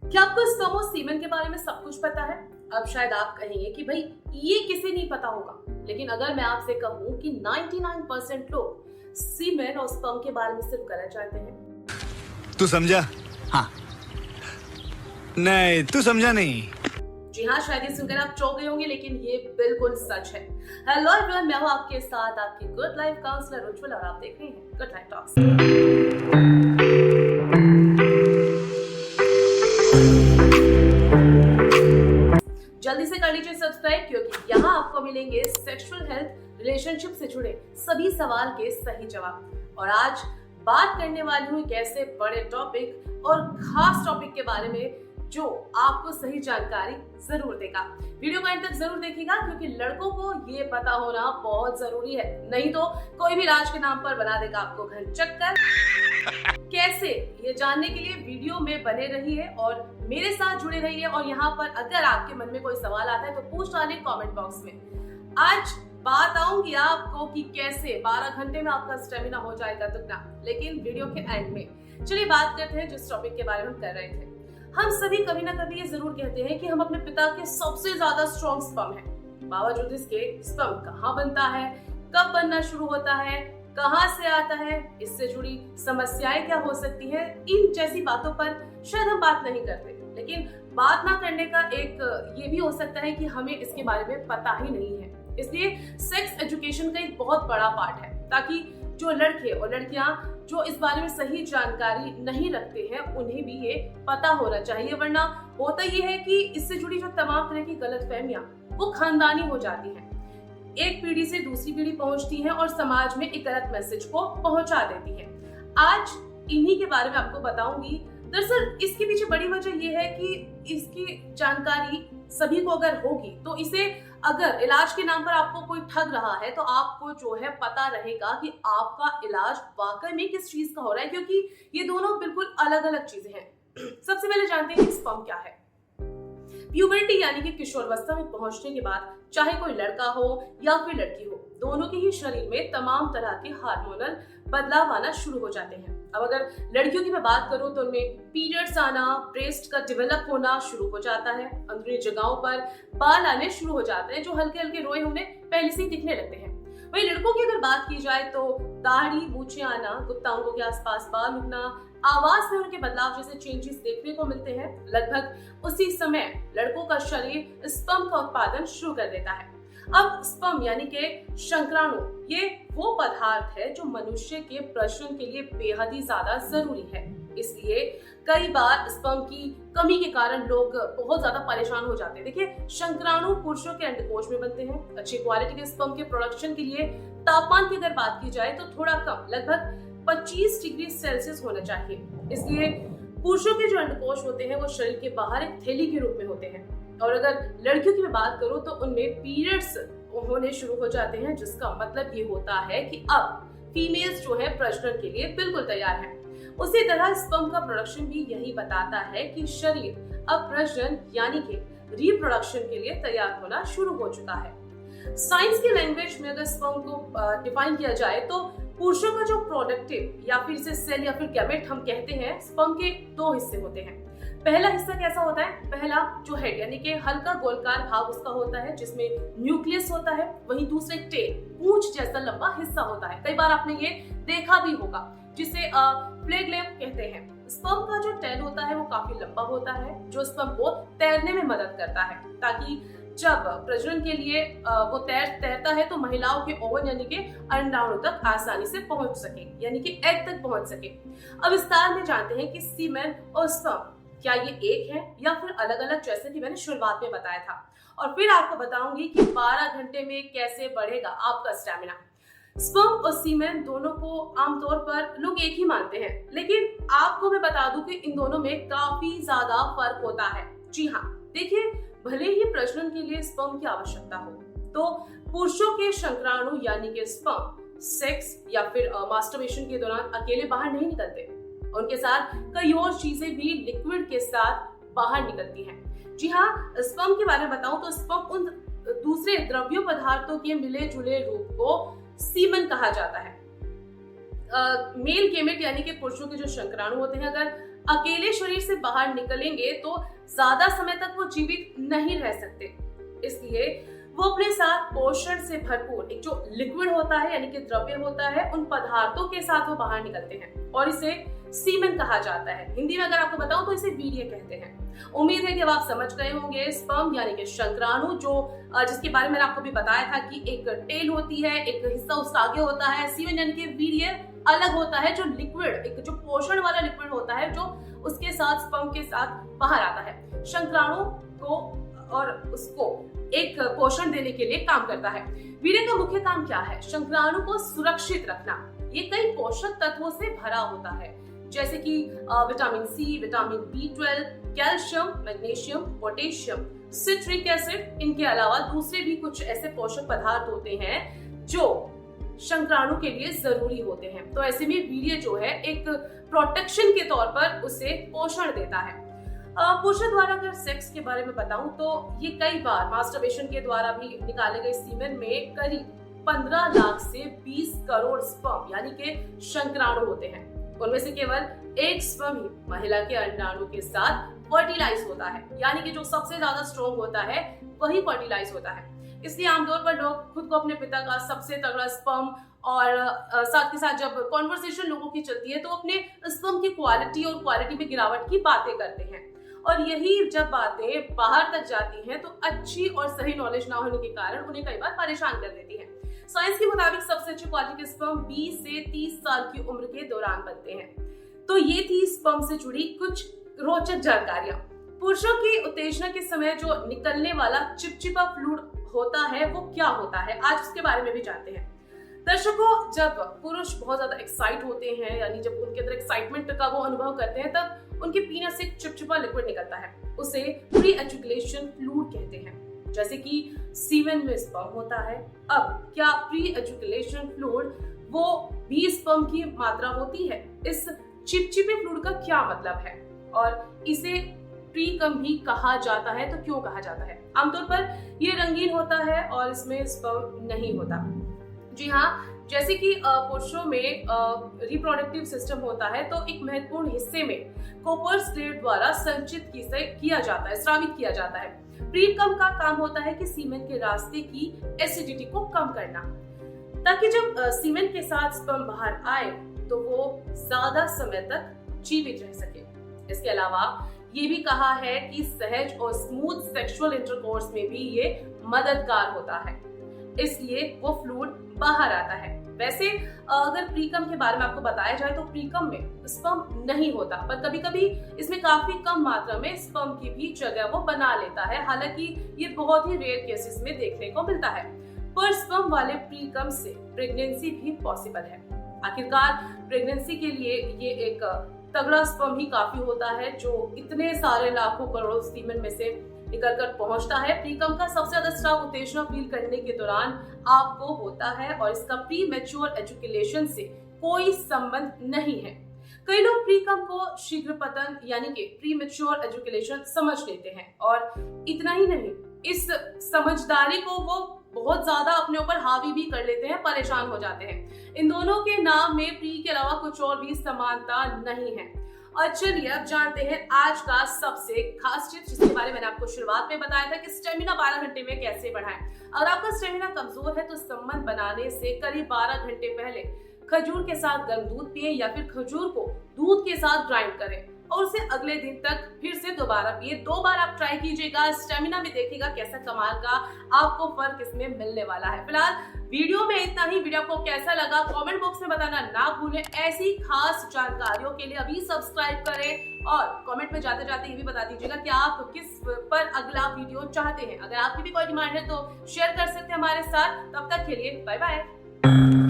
क्या आपको स्पर्म और सीमेन के बारे में सब कुछ पता है? अब शायद आप कहेंगे कि भाई ये किसे नहीं पता होगा, लेकिन अगर मैं आपसे कहूं कि 99% लोग सीमेन और स्पर्म के बारे में सिर्फ गलत जानते हैं। तू समझा? हाँ। नहीं, तू समझा नहीं। जी हाँ, शायद ये सुनकर आप चौंक गए होंगे, लेकिन ये बिल्कुल सच है। हेलो एवरीवन, मैं हूँ आपके साथ आपकी गुड लाइफ काउंसलर उज्जवल और आप देख रहे हैं गुड लाइफ टॉक्स। जल्दी से कर लीजिए सब्सक्राइब, क्योंकि यहाँ आपको मिलेंगे सेक्सुअल हेल्थ रिलेशनशिप से जुड़े सभी सवाल के सही जवाब। और आज बात करने वाली हूँ एक ऐसे बड़े टॉपिक और खास टॉपिक के बारे में जो आपको सही जानकारी जरूर देगा। वीडियो को अंत तक जरूर देखिएगा, क्योंकि लड़कों को ये पता होना बहुत जरूरी है, नहीं तो कोई भी राज के नाम पर बना देगा आपको घन चक्कर। कैसे, ये जानने के लिए वीडियो में बने रहिए और मेरे साथ जुड़े रहिए। और यहाँ पर अगर आपके मन में कोई सवाल आता है तो पूछ डालिए कमेंट बॉक्स में। आज बात आऊंगी आपको कि कैसे 12 घंटे में आपका स्टेमिना हो जाएगा दुगना, लेकिन वीडियो के एंड में। चलिए बात करते हैं जिस टॉपिक के बारे में हम कर रहे थे। हम सभी कभी ना कभी ये जरूर कहते हैं कि हम अपने पिता के सबसे ज्यादा स्ट्रॉन्ग स्पर्म हैं। बावजूद इसके स्पर्म कहाँ बनता है, कब बनना शुरू होता है, कहाँ से आता है, इससे जुड़ी समस्याएं क्या हो सकती हैं, इन जैसी बातों पर शायद हम बात नहीं करते। लेकिन बात ना करने का एक ये भी हो सकता है कि हमें इसके बारे में पता ही नहीं है। इसलिए सेक्स एजुकेशन का एक बहुत बड़ा पार्ट है, ताकि जो लड़के और लड़कियां जो इस बारे में सही जानकारी नहीं रखते हैं उन्हें भी ये पता होना चाहिए। वरना होता ये है कि इससे जुड़ी जो तमाम तरह की गलतफहमियां वो खानदानी हो जाती हैं, एक पीढ़ी से दूसरी पीढ़ी पहुंचती हैं और समाज में एक गलत मैसेज को पहुंचा देती हैं। आज इन्हीं के बारे में आपको बताऊंगी। दरअसल इसके पीछे बड़ी वजह यह है कि इसकी जानकारी सभी को अगर होगी तो इसे अगर इलाज के नाम पर आपको कोई ठग रहा है तो आपको जो है पता रहेगा कि आपका इलाज वाकई में किस चीज का हो रहा है, क्योंकि ये दोनों बिल्कुल अलग अलग चीजें हैं। सबसे पहले जानते हैं कि स्पर्म क्या है। प्यूबर्टी यानी कि किशोरावस्था में पहुंचने के बाद चाहे कोई लड़का हो या फिर लड़की हो, दोनों के ही शरीर में तमाम तरह के हार्मोनल बदलाव आना शुरू हो जाते हैं। अब अगर लड़कियों की मैं बात करूं तो उनमें पीरियड्स आना, ब्रेस्ट का डेवलप होना शुरू हो जाता है, अंदरूनी जगहों पर बाल आने शुरू हो जाते हैं जो हल्के हल्के रोए उन्हें पहले से ही दिखने लगते हैं। वहीं लड़कों की अगर बात की जाए तो दाढ़ी, मूछें आना, गुप्तांगों के आसपास बाल उगना, आवाज में उनके बदलाव जैसे चेंजेस देखने को मिलते हैं। लगभग उसी समय लड़कों का शरीर स्पर्म का उत्पादन शुरू कर देता है। अब स्पर्म यानी कि शुक्राणु, ये वो पदार्थ है जो मनुष्य के प्रजनन के लिए बेहद ही ज्यादा जरूरी है। इसलिए कई बार स्पर्म की कमी के कारण लोग बहुत ज्यादा परेशान हो जाते हैं। देखिए, शुक्राणु पुरुषों के अंडकोश में बनते हैं। अच्छी क्वालिटी के स्पर्म के प्रोडक्शन के लिए तापमान की अगर बात की जाए तो थोड़ा कम, लगभग 25 डिग्री सेल्सियस होना चाहिए। इसलिए पुरुषों के जो अंडकोश होते हैं वो शरीर के बाहर एक थैली के रूप में होते हैं। और अगर लड़कियों की मैं बात करूं तो उनमें पीरियड्स होने शुरू हो जाते हैं, जिसका मतलब ये होता है कि अब फीमेल्स जो है प्रजनन के लिए बिल्कुल तैयार है। उसी तरह स्पर्म का प्रोडक्शन भी यही बताता है कि शरीर अब प्रजनन यानी कि रिप्रोडक्शन के लिए तैयार होना शुरू हो चुका है। साइंस की लैंग्वेज में अगर स्पर्म को डिफाइन किया जाए तो पुरुषों का जो प्रोडक्टिव या फिर इसे सेल या फिर गैमेट हम कहते हैं, स्पर्म के दो हिस्से होते हैं। पहला हिस्सा कैसा होता है? पहला जो हेड यानी कि हल्का गोलकार भाग उसका होता है जिसमें न्यूक्लियस होता है। वहीं दूसरे टेल, पूंछ जैसा लंबा हिस्सा होता है। कई बार आपने ये देखा भी होगा, जिसे फ्लैगेलम कहते हैं। स्पर्म का जो टेल होता है वो काफी लंबा होता है, जो स्पर्म को तैरने में मदद करता है, ताकि जब प्रजनन के लिए वो तैरता है तो महिलाओं के ओवन यानी कि अंडाणु तक आसानी से पहुंच सके, यानी कि एग तक पहुंच सके। अब विस्तार में जानते हैं कि सीमेन और स्पर्म क्या ये एक है या फिर अलग अलग, जैसे कि मैंने शुरुआत में बताया था। और फिर आपको बताऊंगी कि 12 घंटे में कैसे बढ़ेगा आपका स्टैमिना। स्पर्म और सीमेन दोनों को आमतौर पर लोग एक ही मानते हैं, लेकिन आपको मैं बता दूं कि इन दोनों में काफी ज्यादा फर्क होता है। जी हाँ, देखिए, भले ही प्रजनन के लिए स्पर्म की आवश्यकता हो तो पुरुषों के शुक्राणु यानी कि स्पर्म सेक्स या फिर मास्टरबेशन के दौरान अकेले बाहर नहीं निकलते। उनके साथ कई और चीजें भी लिक्विड के साथ बाहर निकलती हैं। जी हाँ, स्पर्म के बारे में बताऊं तो स्पर्म उन दूसरे द्रव्य पदार्थों के मिले जुले रूप को सीमेन कहा जाता है। मेल गेमेट यानी कि पुरुषों के जो शुक्राणु होते हैं, अगर अकेले शरीर से बाहर निकलेंगे तो ज्यादा समय तक वो जीवित नहीं रह सकते। इसलिए वो अपने साथ पोषण से भरपूर एक जो लिक्विड होता है यानी कि द्रव्य होता है, उन पदार्थों के साथ वो बाहर निकलते हैं और इसे सीमेन कहा जाता है। हिंदी में अगर आपको बताऊं तो इसे वीर्य कहते हैं। उम्मीद है कि अब आप समझ गए होंगे स्पर्म यानी कि शुक्राणु, जो जिसके बारे में मैंने आपको भी बताया था कि एक टेल होती है, एक हिस्सा उसका आगे होता है। सीमेन यानी कि वीर्य अलग होता है, जो लिक्विड एक जो पोषण वाला लिक्विड होता है जो उसके साथ स्पर्म के साथ बाहर आता है। शुक्राणु को और उसको एक पोषण देने के लिए काम करता है। वीर्य का मुख्य काम क्या है? शुक्राणु को सुरक्षित रखना। ये कई पोषक तत्वों से भरा होता है, जैसे कि vitamin C, vitamin B12, calcium, magnesium, potassium, citric acid. इनके अलावा दूसरे भी कुछ ऐसे पोषक पदार्थ होते हैं जो शुक्राणु के लिए जरूरी होते हैं। तो ऐसे में वीर्य जो है एक प्रोटेक्शन के तौर पर उसे पोषण देता है। पुरुष द्वारा अगर सेक्स के बारे में बताऊं तो ये कई बार मास्टरबेशन के द्वारा भी निकाले गए सीमेन में करीब 15 लाख से 20 करोड़ स्पर्म यानी कि शुक्राणु होते हैं। उनमें से केवल एक स्पर्म ही महिला के अंडाणु के साथ फर्टिलाइज होता है, यानी कि जो सबसे ज्यादा स्ट्रॉन्ग होता है वही फर्टिलाइज होता है। इसलिए आमतौर पर लोग खुद को अपने पिता का सबसे तगड़ा स्पर्म और साथ के साथ जब कॉन्वर्सेशन लोगों की चलती है तो अपने स्पर्म की क्वालिटी और क्वालिटी में गिरावट की बातें करते हैं। और यही जब बातें बाहर तक जाती हैं तो अच्छी और सही नॉलेज ना होने के कारण उन्हें कई बार परेशान कर देती है। साइंस के मुताबिक सबसे अच्छी क्वालिटी के स्पर्म 20 से 30 साल की उम्र के दौरान बनते हैं। तो ये थी स्पर्म से जुड़ी कुछ रोचक जानकारियां। पुरुषों की उत्तेजना के समय जो निकलने वाला चिपचिपा फ्लूइड होता है वो क्या होता है, आज उसके बारे में भी जानते हैं। दर्शकों, जब पुरुष बहुत ज्यादा एक्साइट होते हैं यानी जब उनके अंदर एक्साइटमेंट का वो अनुभव करते हैं तब उनके पीनस से एक चिपचिपा लिक्विड निकलता है, उसे प्री एजुकेशन फ्लूइड कहते हैं। जैसे कि सीमेन में स्पर्म होता है। अब क्या प्री एजुकेशन फ्लूइड वो भी स्पर्म की मात्रा होती है? इस चिपचिपे फ्लूइड का क्या मतलब है और इसे प्रीकम भी कहा जाता है तो क्यों कहा जाता है? आमतौर पर ये रंगीन होता है और इसमें स्पर्म नहीं होता। जी हाँ, जैसे कि पुरुषों में रिप्रोडक्टिव सिस्टम होता है तो एक महत्वपूर्ण हिस्से में कोपर्स प्लेट द्वारा संचित किया जाता है, स्रावित किया जाता है। प्रीकम का काम होता है कि सीमेन के रास्ते की एसिडिटी को कम करना, ताकि जब सीमेन के साथ स्पर्म बाहर आए तो वो ज्यादा समय तक जीवित रह सके। इसके अलावा ये भी कहा है कि सहज और स्मूथ सेक्सुअल इंटरकोर्स में भी ये मददगार होता है, इसलिए वो फ्लूइड बाहर आता है। वैसे अगर प्रीकम के बारे में आपको बताया जाए तो प्रीकम में स्पर्म नहीं होता, पर कभी कभी इसमें काफी कम मात्रा में स्पर्म की भी जगह वो बना लेता है। हालांकि ये बहुत ही रेयर केसेस में देखने को मिलता है, पर स्पर्म वाले प्रीकम से प्रेगनेंसी भी पॉसिबल है। आखिरकार प्रेगनेंसी के लिए ये एक तगड़ा स्पर्म ही काफी होता है जो इतने सारे लाखों करोड़ों सीमेन में से निकल कर पहुंचता है। प्रीकम का सबसे ज्यादा स्ट्रॉन्ग उत्तेजना फील करने के दौरान आपको होता है और इसका प्री मैच्योर एजुकेशन से कोई संबंध नहीं है। कई लोग प्रीकम को शीघ्र पतन यानी कि प्री मैच्योर एजुकेशन समझ लेते हैं और इतना ही नहीं, इस समझदारी को वो बहुत ज्यादा अपने ऊपर हावी भी कर लेते हैं, परेशान हो जाते हैं। इन दोनों के नाम में प्री के अलावा कुछ और भी समानता नहीं है। और चलिए अब जानते हैं आज का सबसे खास टिप्स, जिसके बारे में मैंने आपको शुरुआत में बताया था कि स्टेमिना 12 घंटे में कैसे बढ़ाएं। अगर आपका स्टेमिना कमजोर है तो संबंध बनाने से करीब 12 घंटे पहले खजूर के साथ गर्म दूध पिए या फिर खजूर को दूध के साथ ग्राइंड करें और उसे अगले दिन तक फिर से दोबारा पिए। 2 बार आप ट्राई कीजिएगा, स्टेमिना में देखिएगा कैसा कमाल का आपको फर्क इसमें मिलने वाला है। फिलहाल वीडियो में इतना ही। वीडियो आपको कैसा लगा कमेंट बॉक्स में बताना ना भूलें। ऐसी खास जानकारियों के लिए अभी सब्सक्राइब करें और कमेंट में जाते जाते ये भी बता दीजिएगा कि आप किस पर अगला वीडियो चाहते हैं। अगर आपकी भी कोई डिमांड है तो शेयर कर सकते हैं हमारे साथ। तब तक के लिए बाय बाय।